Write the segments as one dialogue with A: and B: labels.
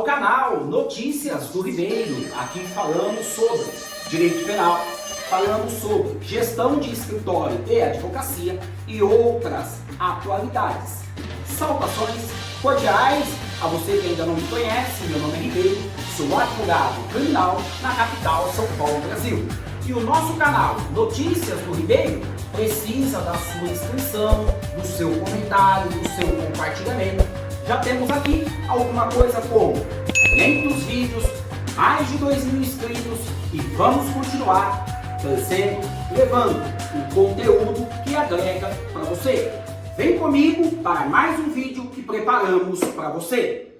A: ao canal Notícias do Ribeiro. Aqui falamos sobre direito penal, falamos sobre gestão de escritório e advocacia e outras atualidades. Saudações cordiais a você que ainda não me conhece. Meu nome é Ribeiro, sou advogado criminal na capital São Paulo, Brasil. E o nosso canal Notícias do Ribeiro precisa da sua inscrição, do seu comentário, do seu compartilhamento. Já temos aqui alguma coisa como 500 vídeos, mais de 2.000 inscritos e vamos continuar crescendo, levando o conteúdo que agrega para você. Vem comigo para mais um vídeo que preparamos para você.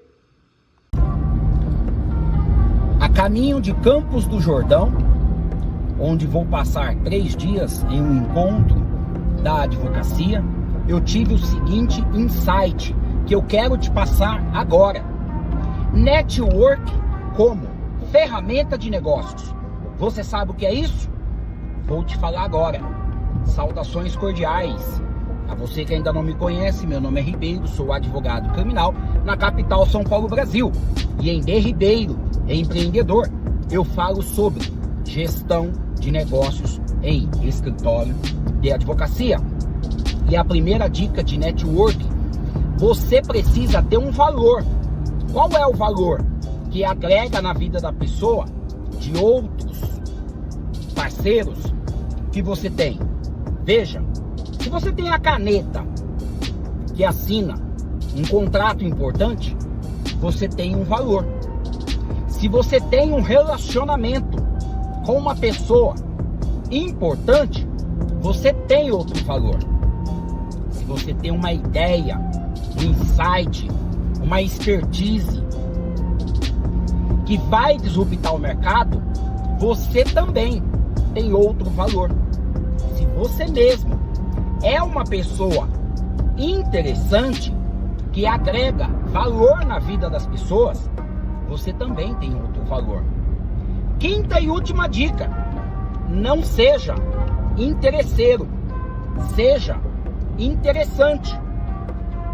A: A caminho de Campos do Jordão, onde vou passar 3 dias em um encontro da advocacia, eu tive o seguinte insight que eu quero te passar agora. Network como ferramenta de negócios. Você sabe o que é isso? Vou te falar agora. Saudações cordiais a você que ainda não me conhece. Meu nome é Ribeiro, sou advogado criminal na capital São Paulo, Brasil. E em D Ribeiro, empreendedor, eu falo sobre gestão de negócios em escritório de advocacia. E a primeira dica de network: você precisa ter um valor. Qual é o valor que agrega na vida da pessoa de outros parceiros que você tem? Veja, se você tem a caneta que assina um contrato importante, você tem um valor. Se você tem um relacionamento com uma pessoa importante, você tem outro valor. Se você tem uma ideia, um insight, uma expertise que vai disruptar o mercado, você também tem outro valor. Se você mesmo é uma pessoa interessante, que agrega valor na vida das pessoas, você também tem outro valor. Quinta e última dica: não seja interesseiro, seja interessante.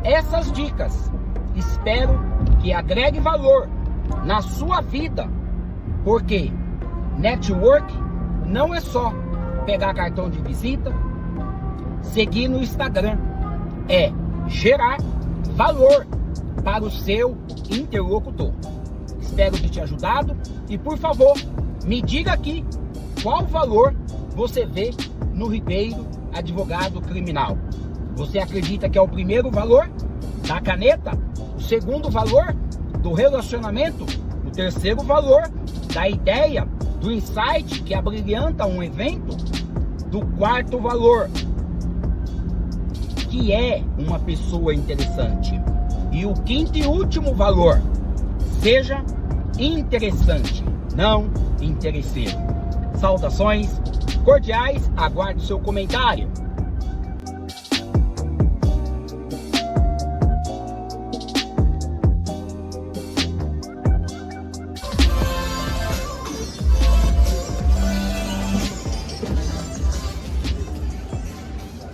A: Essas dicas espero que agregue valor na sua vida, porque network não é só pegar cartão de visita, seguir no Instagram, é gerar valor para o seu interlocutor. Espero ter te ajudado e, por favor, me diga aqui qual valor você vê no Ribeiro Advogado Criminal. Você acredita que é o primeiro valor da caneta? O segundo valor do relacionamento? O terceiro valor da ideia, do insight que abrilhanta um evento? Do quarto valor, que é uma pessoa interessante? E o quinto e último valor: seja interessante, não interesseiro. Saudações cordiais, aguardo seu comentário.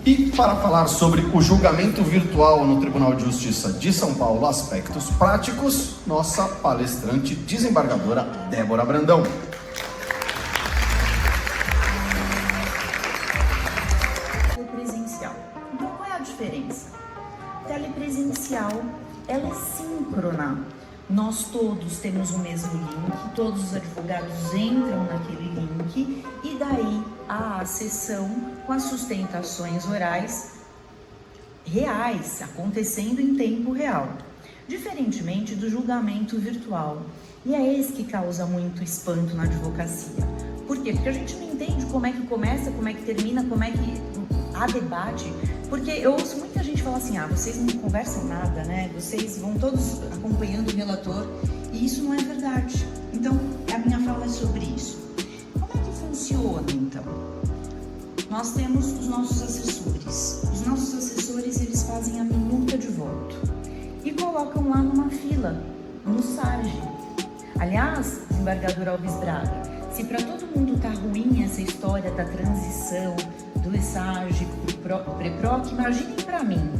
B: E para falar sobre o julgamento virtual no Tribunal de Justiça de São Paulo, aspectos práticos, nossa palestrante desembargadora Débora Brandão.
C: Telepresencial. Então qual é a diferença? Telepresencial, ela é síncrona. Nós todos temos o mesmo link, todos os advogados entram naquele link e daí há a sessão com as sustentações orais reais, acontecendo em tempo real. Diferentemente do julgamento virtual. E é esse que causa muito espanto na advocacia. Por quê? Porque a gente não entende como é que começa, como é que termina, como é que há debate. Porque eu ouço muita gente falar assim: vocês não conversam nada, né? Vocês vão todos acompanhando o relator. E isso não é verdade. Então, a minha fala é sobre isso. Como é que funciona, então? Nós temos os nossos assessores. Os nossos assessores, eles fazem a minuta de voto e colocam lá numa fila, no SAG. Aliás, desembargador Alves Braga, se para todo mundo tá ruim essa história da transição do ESAG para o PREPROC, imaginem para mim,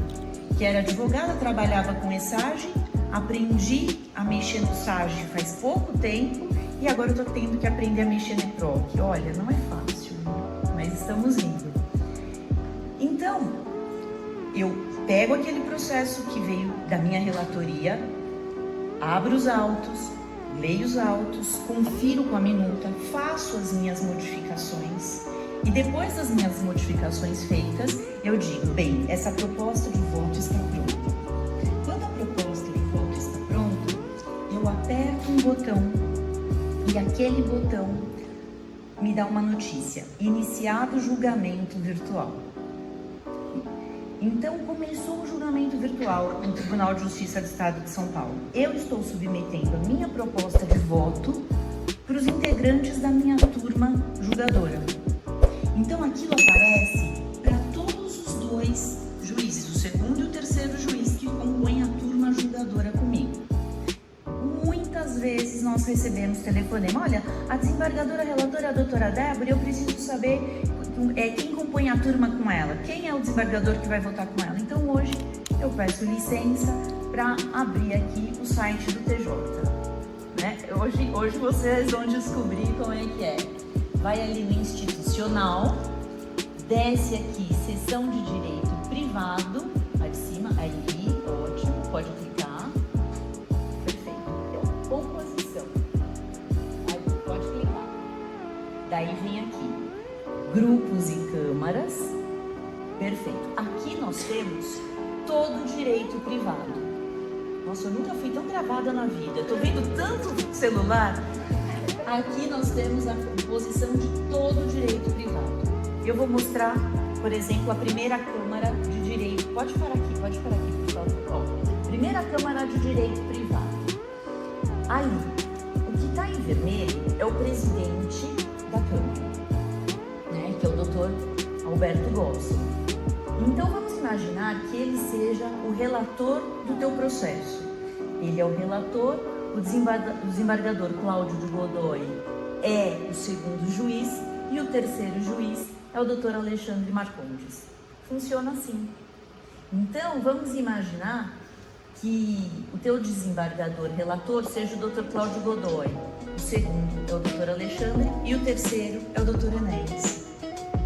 C: que era advogada, trabalhava com ESAG, aprendi a mexer no SAGE faz pouco tempo e agora eu tô tendo que aprender a mexer no EPROC. Olha, não é fácil, mas estamos indo. Então, eu pego aquele processo que veio da minha relatoria, abro os autos, leio os autos, confiro com a minuta, faço as minhas modificações e depois das minhas modificações feitas, eu digo, bem, essa proposta de voto está pronta. Quando a proposta de voto está pronta, eu aperto um botão e aquele botão me dá uma notícia, iniciado o julgamento virtual. Então, começou o julgamento virtual no Tribunal de Justiça do Estado de São Paulo. Eu estou submetendo a minha proposta de voto para os integrantes da minha turma julgadora. Então, aquilo aparece para todos os dois juízes, o segundo e o terceiro juiz que compõem a turma julgadora comigo. Muitas vezes nós recebemos telefonema, olha, a desembargadora relatora, a doutora Débora, eu preciso saber quem compõe a turma com ela, quem é o desembargador que vai votar com ela. Então hoje eu peço licença para abrir aqui o site do TJ. Né? Hoje vocês vão descobrir como é que é. Vai ali no institucional, desce aqui, seção de direito privado, lá de cima, aí, ótimo, pode clicar. Perfeito. Oposição. Aí pode clicar. Daí vem aqui. Grupos e câmaras, perfeito. Aqui nós temos todo o direito privado. Nossa, eu nunca fui tão gravada na vida. Tô vendo tanto celular. Aqui nós temos a composição de todo o direito privado. Eu vou mostrar, por exemplo, a primeira Câmara de Direito. Pode parar aqui, por favor. Ó, primeira Câmara de Direito Privado. Ali, o que está em vermelho é o presidente da Câmara, que é o Dr. Alberto Gossi. Então vamos imaginar que ele seja o relator do teu processo. Ele é o relator, o desembargador Cláudio de Godoy é o segundo juiz e o terceiro juiz é o Dr. Alexandre Marcondes. Funciona assim. Então vamos imaginar que o teu desembargador relator seja o Dr. Cláudio Godoy, o segundo é o Dr. Alexandre e o terceiro é o Dr. Enéas.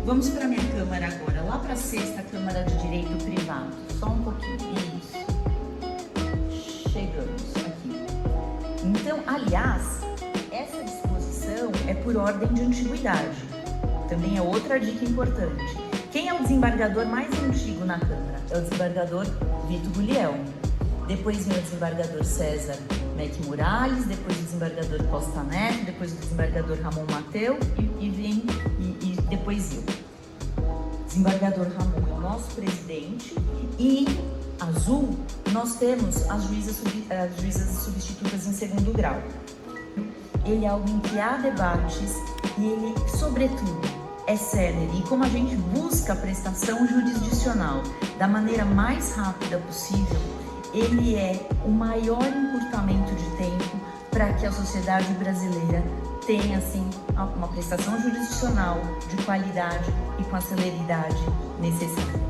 C: Vamos para a minha Câmara agora, lá para a sexta Câmara de Direito Privado. Só um pouquinho. Isso. Chegamos aqui. Então, aliás, essa disposição é por ordem de antiguidade. Também é outra dica importante. Quem é o desembargador mais antigo na Câmara? É o desembargador Vitor Guglielmo. Depois vem o desembargador César Mec Morales, depois o desembargador Costa Neto, depois o desembargador Ramon Mateu e depois eu. Desembargador Ramon é o nosso presidente e azul nós temos as juízas substitutas em segundo grau. Ele é alguém que há debates e ele, sobretudo, é célere. E como a gente busca a prestação jurisdicional da maneira mais rápida possível, ele é o maior encurtamento de tempo para que a sociedade brasileira tenha, assim, uma prestação jurisdicional de qualidade e com a celeridade necessária.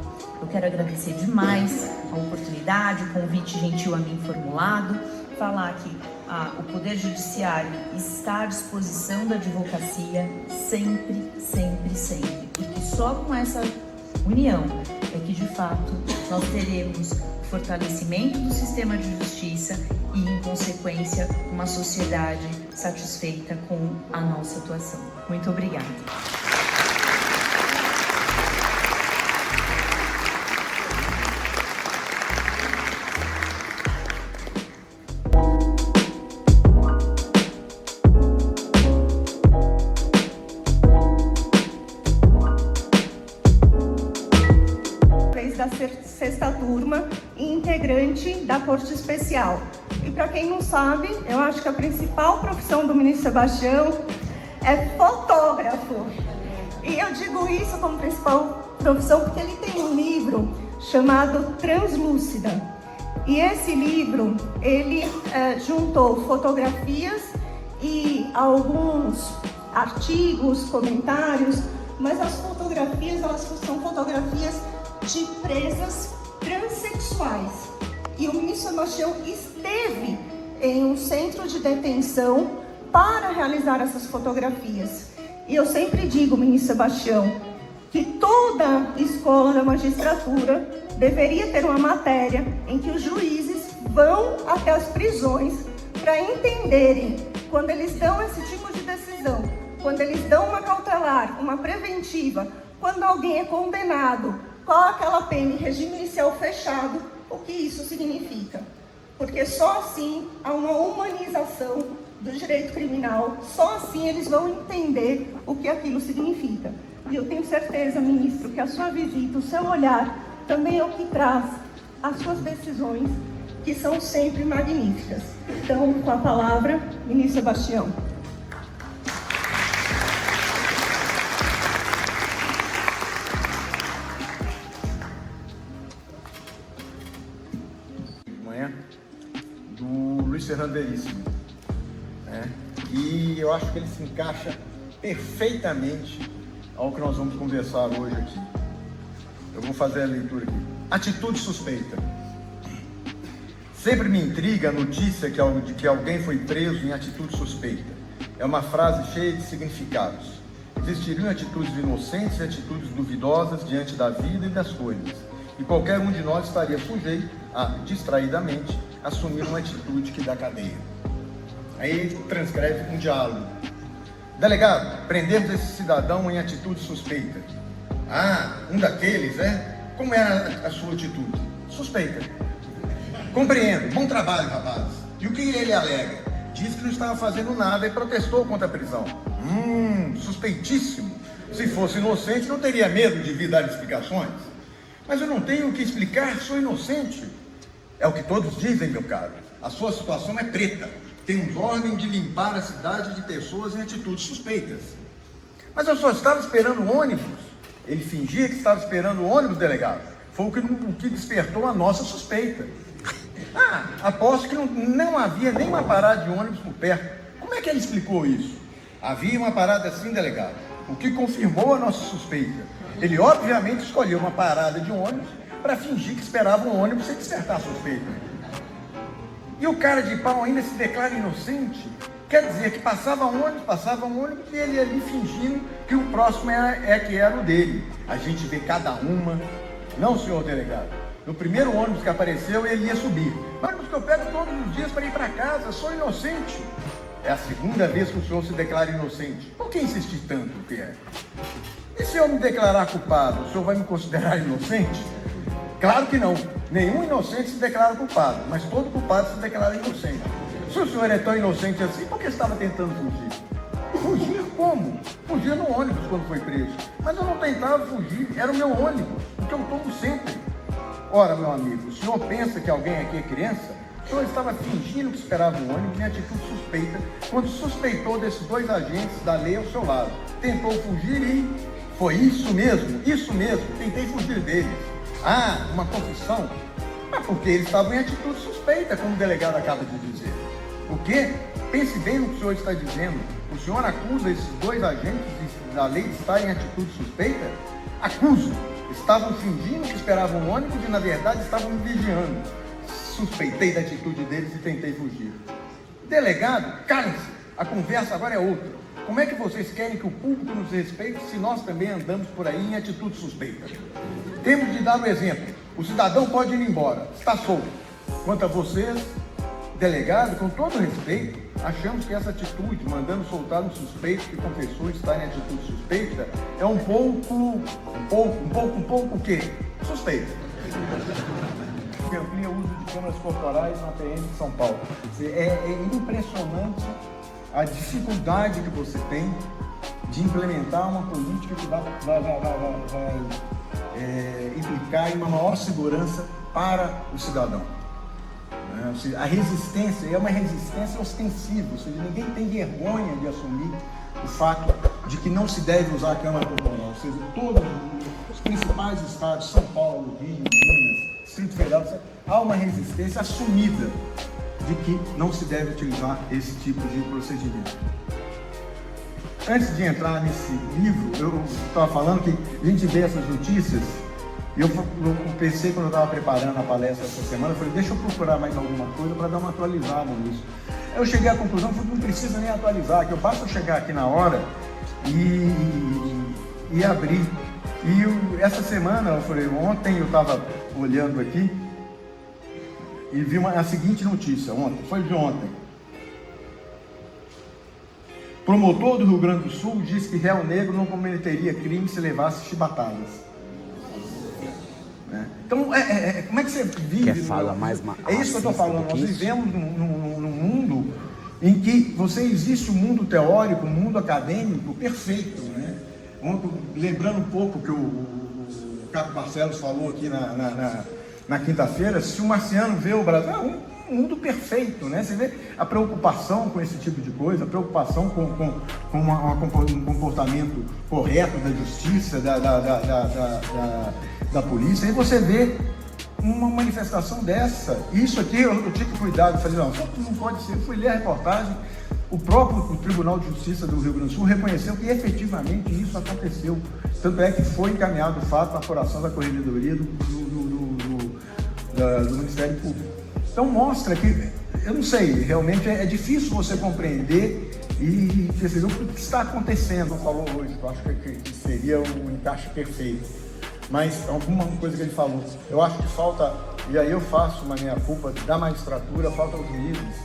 C: Eu quero agradecer demais a oportunidade, o convite gentil a mim formulado, falar que o Poder Judiciário está à disposição da advocacia sempre, sempre, sempre. Porque só com essa união é que, de fato, nós teremos fortalecimento do sistema de justiça e, em consequência, uma sociedade satisfeita com a nossa atuação. Muito obrigada.
D: Da sexta turma e integrante da Corte Especial. E para quem não sabe, eu acho que a principal profissão do ministro Sebastião é fotógrafo. E eu digo isso como principal profissão porque ele tem um livro chamado Translúcida. E esse livro, ele juntou fotografias e alguns artigos, comentários, mas as fotografias, elas são fotografias de presas transexuais. E o ministro Sebastião esteve em um centro de detenção para realizar essas fotografias. E eu sempre digo, ministro Sebastião, que toda escola da magistratura deveria ter uma matéria em que os juízes vão até as prisões para entenderem, quando eles dão esse tipo de decisão, quando eles dão uma cautelar, uma preventiva, quando alguém é condenado com aquela pena em regime inicial fechado, o que isso significa. Porque só assim há uma humanização do direito criminal, só assim eles vão entender o que aquilo significa. E eu tenho certeza, ministro, que a sua visita, o seu olhar, também é o que traz as suas decisões, que são sempre magníficas. Então, com a palavra, ministro Sebastião.
E: De manhã, do Luiz Fernando Veríssimo, né? E eu acho que ele se encaixa perfeitamente ao que nós vamos conversar hoje aqui. Eu vou fazer a leitura aqui. Atitude suspeita. Sempre me intriga a notícia de que alguém foi preso em atitude suspeita. É uma frase cheia de significados. Existiriam atitudes inocentes e atitudes duvidosas diante da vida e das coisas. E qualquer um de nós estaria sujeito a, distraidamente, assumir uma atitude que dá cadeia. Aí ele transcreve um diálogo. Delegado, prendemos esse cidadão em atitude suspeita. Ah, um daqueles, é? Como era a sua atitude? Suspeita. Compreendo. Bom trabalho, rapazes. E o que ele alega? Diz que não estava fazendo nada e protestou contra a prisão. Suspeitíssimo. Se fosse inocente, não teria medo de vir dar explicações. Mas eu não tenho o que explicar, sou inocente. É o que todos dizem, meu caro. A sua situação é preta. Temos ordem de limpar a cidade de pessoas em atitudes suspeitas. Mas eu só estava esperando o ônibus. Ele fingia que estava esperando o ônibus, delegado. Foi o que despertou a nossa suspeita. Aposto que não havia nenhuma parada de ônibus por perto. Como é que ele explicou isso? Havia uma parada assim, delegado, o que confirmou a nossa suspeita. Ele obviamente escolheu uma parada de ônibus para fingir que esperava um ônibus sem despertar a suspeita. E o cara de pau ainda se declara inocente? Quer dizer que passava um ônibus e ele ali fingindo que o próximo que era o dele. A gente vê cada uma. Não, senhor delegado. No primeiro ônibus que apareceu, ele ia subir. Ônibus que eu pego todos os dias para ir para casa, sou inocente. É a segunda vez que o senhor se declara inocente. Por que insistir tanto, Pierre? E se eu me declarar culpado, o senhor vai me considerar inocente? Claro que não. Nenhum inocente se declara culpado, mas todo culpado se declara inocente. Se o senhor é tão inocente assim, por que estava tentando fugir? Fugir como? Fugir no ônibus quando foi preso. Mas eu não tentava fugir, era o meu ônibus, o que eu tomo sempre. Ora, meu amigo, o senhor pensa que alguém aqui é criança? O senhor estava fingindo que esperava um ônibus em atitude suspeita, quando suspeitou desses dois agentes da lei ao seu lado. Tentou fugir e... Foi isso mesmo, tentei fugir deles. Uma confissão? Mas porque eles estavam em atitude suspeita, como o delegado acaba de dizer. O quê? Pense bem no que o senhor está dizendo. O senhor acusa esses dois agentes da lei de estar em atitude suspeita? Acuso. Estavam fingindo que esperavam um ônibus e, na verdade, estavam me vigiando. Suspeitei da atitude deles e tentei fugir. Delegado, calem-se. A conversa agora é outra. Como é que vocês querem que o público nos respeite se nós também andamos por aí em atitude suspeita? Temos de dar um exemplo. O cidadão pode ir embora, está solto. Quanto a vocês, delegado, com todo respeito, achamos que essa atitude, mandando soltar um suspeito que confessou estar em atitude suspeita, é um pouco o quê? Suspeita. Que amplia o uso de câmeras corporais na PM de São Paulo. É impressionante a dificuldade que você tem de implementar uma política que vai implicar em uma maior segurança para o cidadão. A resistência é uma resistência ostensiva, ou seja, ninguém tem vergonha de assumir o fato de que não se deve usar a câmara corporal, ou seja, todos os principais estados, São Paulo, Rio, Minas, Distrito Federal, há uma resistência assumida de que não se deve utilizar esse tipo de procedimento. Antes de entrar nesse livro, eu estava falando que a gente vê essas notícias E eu pensei, quando eu estava preparando a palestra essa semana, eu falei, deixa eu procurar mais alguma coisa para dar uma atualizada nisso. Eu cheguei à conclusão que não precisa nem atualizar, que eu basta chegar aqui na hora e abrir. E essa semana, eu falei, ontem eu estava olhando aqui e vi a seguinte notícia, foi de ontem. Promotor do Rio Grande do Sul diz que réu negro não cometeria crime se levasse chibatadas. Então, como é que você vive?
A: Quer falar mais
E: é isso que eu estou falando. Nós vivemos num mundo em que existe um mundo teórico, um mundo acadêmico perfeito, né? Lembrando um pouco que o Caco Barcelos falou aqui na quinta-feira, se o marciano vê o Brasil, é um mundo perfeito, né? Você vê a preocupação com esse tipo de coisa, a preocupação com um comportamento correto da justiça, da polícia, e você vê uma manifestação dessa. Isso aqui eu tive cuidado, falei, não pode ser. Eu fui ler a reportagem, o próprio Tribunal de Justiça do Rio Grande do Sul reconheceu que efetivamente isso aconteceu. Tanto é que foi encaminhado o fato na apuração da Corregedoria do Ministério Público. Então mostra que, eu não sei, realmente é difícil você compreender e perceber o que está acontecendo. Falou hoje, eu acho que seria um encaixe perfeito. Mas alguma coisa que ele falou, eu acho que falta, e aí eu faço uma minha culpa da magistratura, falta aos juízes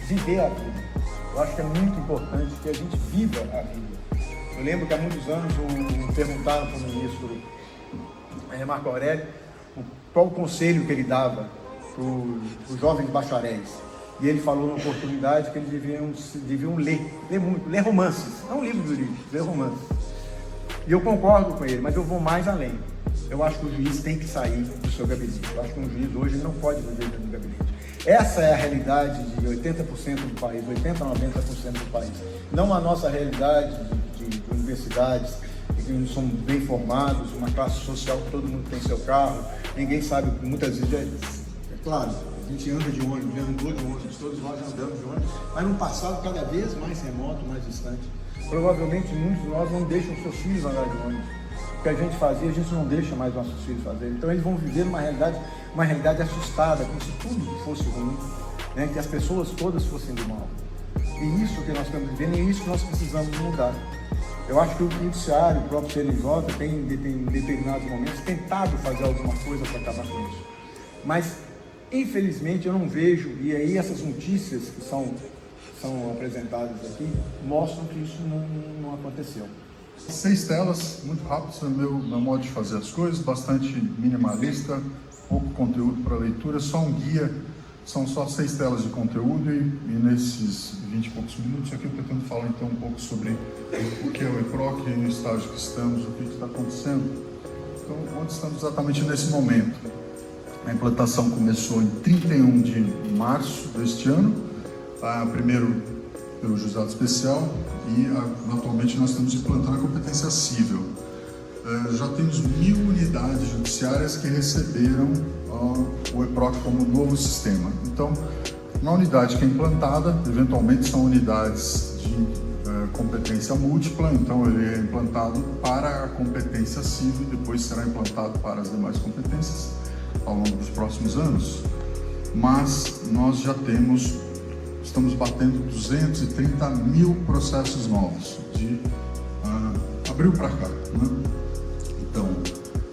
E: viver a vida. Eu acho que é muito importante que a gente viva a vida. Eu lembro que há muitos anos perguntaram para o ministro Marco Aurélio qual o conselho que ele dava para os jovens bacharéis. E ele falou na oportunidade que eles deviam ler muito, ler romances, não livros jurídicos, ler romances. E eu concordo com ele, mas eu vou mais além. Eu acho que o juiz tem que sair do seu gabinete. Eu acho que um juiz hoje não pode viver dentro do gabinete. Essa é a realidade de 80% do país, 80% a 90% do país. Não a nossa realidade de universidades, que não somos bem formados, uma classe social que todo mundo tem seu carro, ninguém sabe, muitas vezes, é claro, a gente anda de ônibus, andou de ônibus, todos nós andamos de ônibus, mas num passado cada vez mais remoto, mais distante. Provavelmente muitos de nós não deixam seus filhos andar de ônibus. O que a gente fazia, a gente não deixa mais nossos filhos fazer. Então eles vão viver uma realidade assustada, como se tudo fosse ruim, né? Que as pessoas todas fossem do mal. E isso que nós estamos vivendo, e isso que nós precisamos mudar. Eu acho que o judiciário, o próprio CNJ, tem em determinados momentos tentado fazer alguma coisa para acabar com isso. Mas, infelizmente, eu não vejo, e aí essas notícias que são apresentadas aqui, mostram que isso não aconteceu.
F: 6 telas, muito rápido, é meu modo de fazer as coisas, bastante minimalista, pouco conteúdo para leitura, só um guia, são só 6 telas de conteúdo e nesses 20 e poucos minutos aqui eu pretendo falar então um pouco sobre o que é o EPROC, no estágio que estamos, o que está acontecendo. Então, onde estamos exatamente nesse momento? A implantação começou em 31 de março deste ano, primeiro pelo Juizado Especial e atualmente nós estamos implantando a competência cível. Já temos 1000 unidades judiciárias que receberam o EPROC como novo sistema. Então, na unidade que é implantada, eventualmente são unidades de competência múltipla, então ele é implantado para a competência cível e depois será implantado para as demais competências ao longo dos próximos anos. Mas nós já estamos batendo 230 mil processos novos, de abril para cá, né? Então,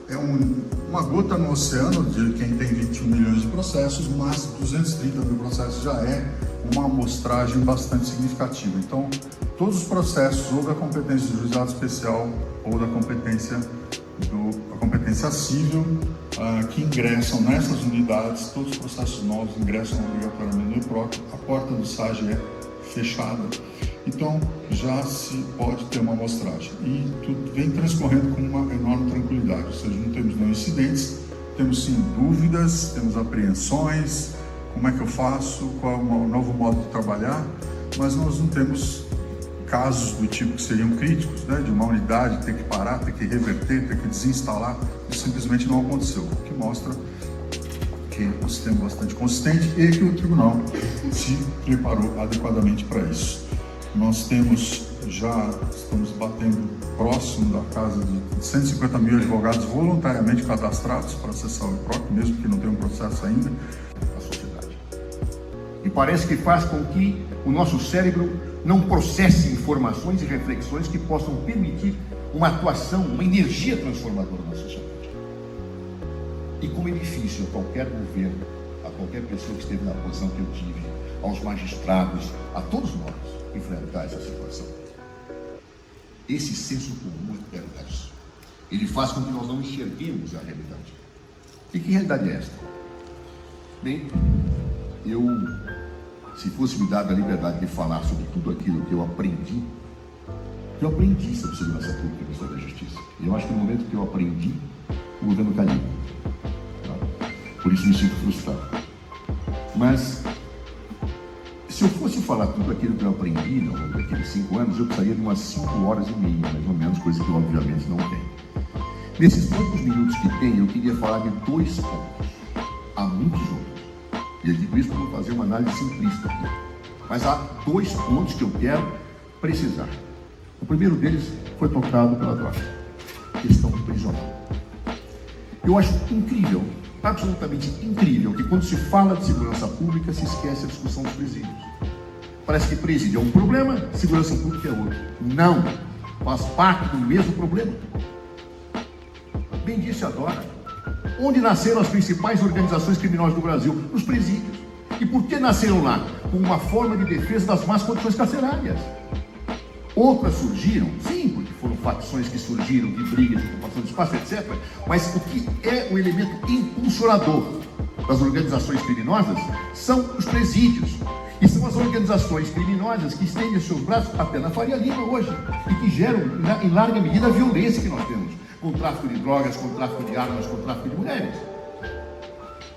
F: é uma gota no oceano de quem tem 21 milhões de processos, mas 230 mil processos já é uma amostragem bastante significativa. Então, todos os processos, ou da competência do juizado especial, ou da competência cível, que ingressam nessas unidades, todos os processos novos ingressam obrigatoriamente no EPROC, a porta do SAGE é fechada. Então, já se pode ter uma amostragem. E tudo vem transcorrendo com uma enorme tranquilidade, ou seja, não temos nenhum incidentes, temos sim dúvidas, temos apreensões, como é que eu faço, qual é o novo modo de trabalhar, mas nós não temos casos do tipo que seriam críticos, né, de uma unidade ter que parar, ter que reverter, ter que desinstalar, isso simplesmente não aconteceu, o que mostra que o sistema é bastante consistente e que o tribunal se preparou adequadamente para isso. Nós temos já estamos batendo próximo da casa de 150 mil advogados voluntariamente cadastrados para acessar o IPROC, mesmo que não tenha um processo ainda.
G: A sociedade. E parece que faz com que o nosso cérebro não processe informações e reflexões que possam permitir uma atuação, uma energia transformadora na sociedade. E como é difícil a qualquer governo, a qualquer pessoa que esteve na posição que eu tive, aos magistrados, a todos nós, enfrentar essa situação. Esse senso comum é perverso. Ele faz com que nós não enxerguemos a realidade. E que realidade é esta? Bem, se fosse me dada a liberdade de falar sobre tudo aquilo que eu aprendi sobre segurança pública e Ministério da Justiça. E eu acho que no momento que eu aprendi, o governo caiu. Por isso me sinto frustrado. Mas, se eu fosse falar tudo aquilo que eu aprendi ao longo daqueles 5 anos, eu precisaria de umas 5 horas e meia, mais ou menos, coisa que eu obviamente não tenho. Nesses poucos minutos que tenho, eu queria falar de 2 pontos. Há muitos outros. E eu digo isso para não fazer uma análise simplista aqui. Mas há 2 pontos que eu quero precisar. O primeiro deles foi tocado pela droga. Questão prisional. Eu acho incrível, absolutamente incrível, que quando se fala de segurança pública, se esquece a discussão dos presídios. Parece que presídio é um problema, segurança pública é outro. Não, faz parte do mesmo problema. Bem disse a Dora, onde nasceram as principais organizações criminosas do Brasil? Nos presídios. E por que nasceram lá? Com uma forma de defesa das más condições carcerárias. Outras surgiram, sim, porque foram facções que surgiram de brigas, de ocupação de espaço, etc. Mas o que é o elemento impulsionador das organizações criminosas são os presídios. E são as organizações criminosas que estendem os seus braços até na Faria Lima hoje e que geram, em larga medida, a violência que nós temos com o tráfico de drogas, com o tráfico de armas, com o tráfico de mulheres.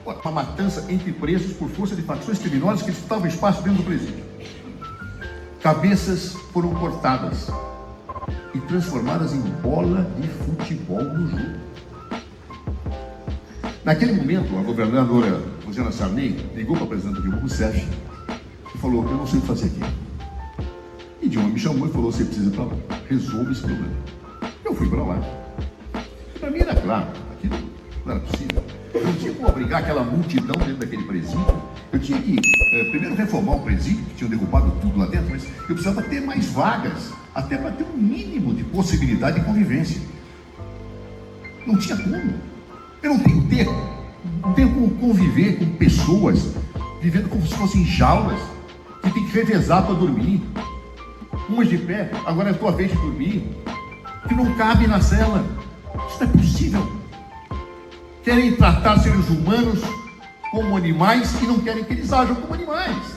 G: Uma matança entre presos por força de facções criminosas que disputavam espaço dentro do presídio. Cabeças foram cortadas e transformadas em bola de futebol no jogo. Naquele momento, a governadora Rosiana Sarney ligou para a presidenta Dilma Rousseff e falou: eu não sei o que fazer aqui. E Dilma me chamou e falou: você precisa ir para lá, resolve esse problema. Eu fui para lá. E para mim era claro, aquilo não era possível. Eu não tinha como obrigar aquela multidão dentro daquele presídio. Eu tinha que, primeiro, reformar o presídio, que tinham derrubado tudo lá dentro, mas eu precisava ter mais vagas, até para ter um mínimo de possibilidade de convivência. Não tinha como. Eu não tenho como conviver com pessoas vivendo como se fossem jaulas, que tem que revezar para dormir. Umas de pé, agora é a tua vez de dormir, que não cabe na cela. Isso não é possível. Querem tratar seres humanos como animais e não querem que eles ajam como animais.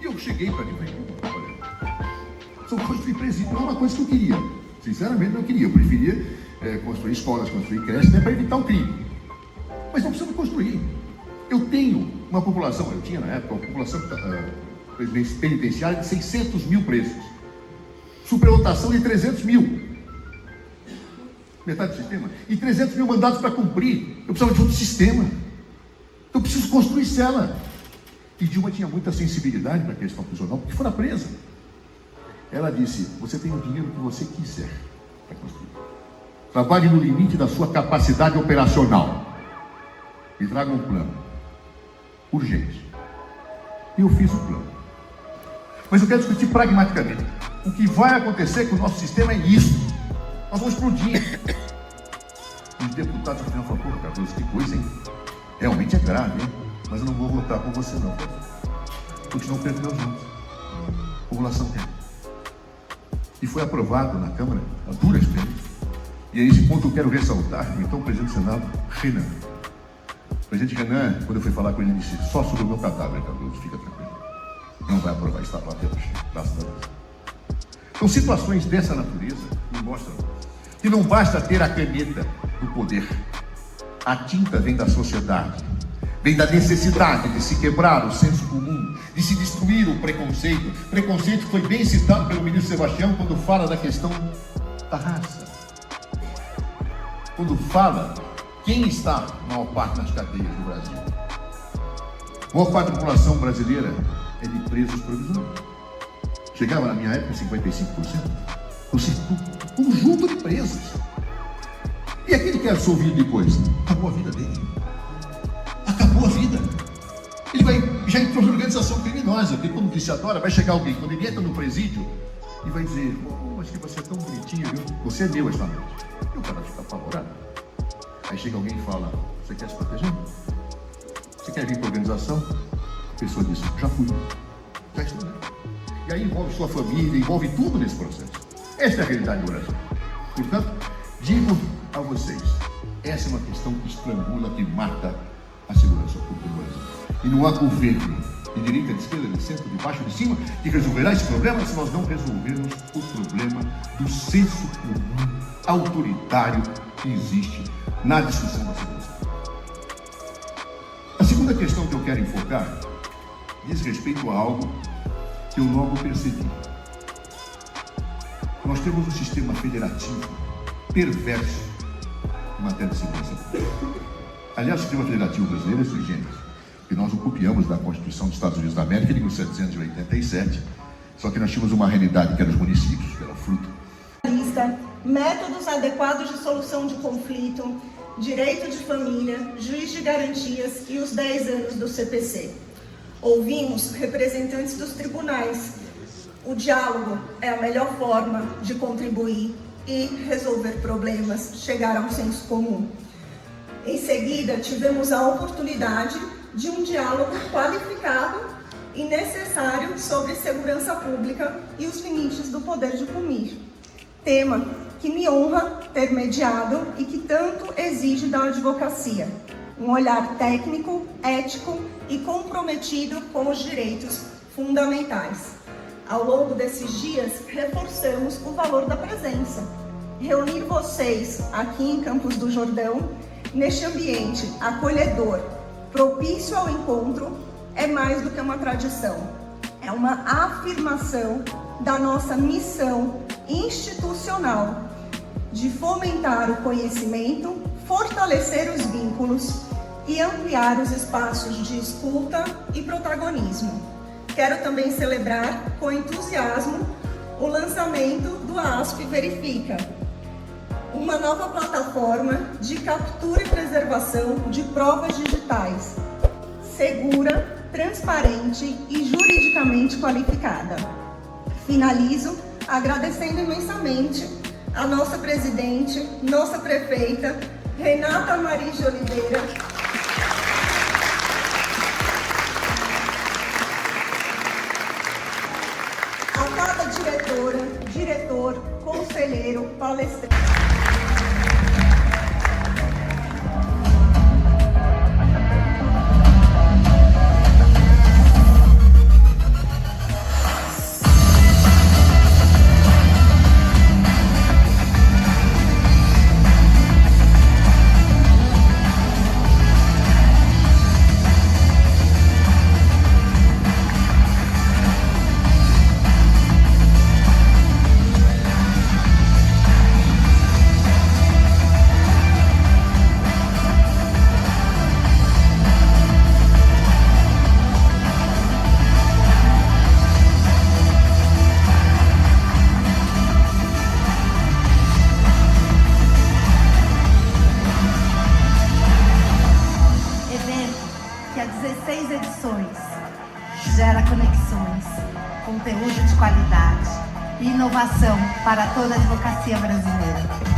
G: E eu cheguei para mim e falei: olha, são construir presídio, não é uma coisa que eu queria. Sinceramente, não queria. Eu preferia construir escolas, construir creches, né, para evitar o crime. Mas não precisamos construir. Eu tenho uma população, eu tinha na época, uma população penitenciária de 600 mil presos. Superlotação de 300 mil. Metade do sistema. E 300 mil mandados para cumprir. Eu precisava de outro sistema. Eu preciso construir cela. E Dilma tinha muita sensibilidade para a questão prisional, porque fora presa. Ela disse: você tem o dinheiro que você quiser para construir. Trabalhe no limite da sua capacidade operacional. E traga um plano. Urgente. E eu fiz o plano. Mas eu quero discutir pragmaticamente. O que vai acontecer com o nosso sistema é isso. Nós vamos explodir. Os deputados afinal falaram: pô, Cardoso, que coisa, hein? Realmente é grave, hein? Mas eu não vou votar com você, não. Continuam perto meus votos. A população quer. E foi aprovado na Câmara, a duras penas. E é esse ponto que eu quero ressaltar. Então, o presidente do Senado, Renan. O presidente Renan, quando eu fui falar com ele, disse: só sobre o meu cadáver, Cardoso, fica tranquilo. Não vai aprovar, está lá até hoje. Graças a Deus. Então, situações dessa natureza me mostram que não basta ter a caneta do poder. A tinta vem da sociedade, vem da necessidade de se quebrar o senso comum, de se destruir o preconceito. Preconceito foi bem citado pelo ministro Sebastião quando fala da questão da raça. Quando fala quem está, na maior parte, nas cadeias do Brasil. A maior parte da população brasileira é de presos provisórios. Chegava na minha época 55%. Ou seja, um conjunto de presos. E aquele que é absolvido depois? Acabou a vida dele. Acabou a vida. Ele já entrou na organização criminosa, porque como disse a Dora, vai chegar alguém, quando ele entra no presídio, e vai dizer, mas que você é tão bonitinho, viu? Você é meu esta noite. E o cara fica apavorado. Aí chega alguém e fala, você quer se proteger? Você quer vir para a organização? A pessoa diz, já fui. Já estou, né? E aí envolve sua família, envolve tudo nesse processo. Esta é a realidade do Brasil. Portanto, digo a vocês, essa é uma questão que estrangula, que mata a segurança pública do Brasil. E não há governo de direita, de esquerda, de centro, de baixo, de cima, que resolverá esse problema se nós não resolvermos o problema do senso comum autoritário que existe na discussão da segurança pública. A segunda questão que eu quero enfocar diz respeito a algo que eu logo percebi. Nós temos um sistema federativo perverso em matéria de segurança pública. Aliás, o sistema federativo brasileiro é sui generis, que nós o copiamos da Constituição dos Estados Unidos da América de 1787, só que nós tínhamos uma realidade que era os municípios, que era o fruto.
D: Métodos adequados de solução de conflito, direito de família, juiz de garantias e os 10 anos do CPC. Ouvimos representantes dos tribunais. O diálogo é a melhor forma de contribuir e resolver problemas, chegar a um senso comum. Em seguida, tivemos a oportunidade de um diálogo qualificado e necessário sobre segurança pública e os limites do poder de punir. Tema que me honra ter mediado e que tanto exige da advocacia. Um olhar técnico, ético e comprometido com os direitos fundamentais. Ao longo desses dias, reforçamos o valor da presença. Reunir vocês aqui em Campos do Jordão, neste ambiente acolhedor, propício ao encontro, é mais do que uma tradição. É uma afirmação da nossa missão institucional de fomentar o conhecimento, fortalecer os vínculos e ampliar os espaços de escuta e protagonismo. Quero também celebrar com entusiasmo o lançamento do ASP Verifica, uma nova plataforma de captura e preservação de provas digitais, segura, transparente e juridicamente qualificada. Finalizo agradecendo imensamente a nossa presidente, nossa prefeita, Renata Maria de Oliveira, a cada diretora, diretor, conselheiro, palestrante.
H: Gera conexões, conteúdo de qualidade e inovação para toda a advocacia brasileira.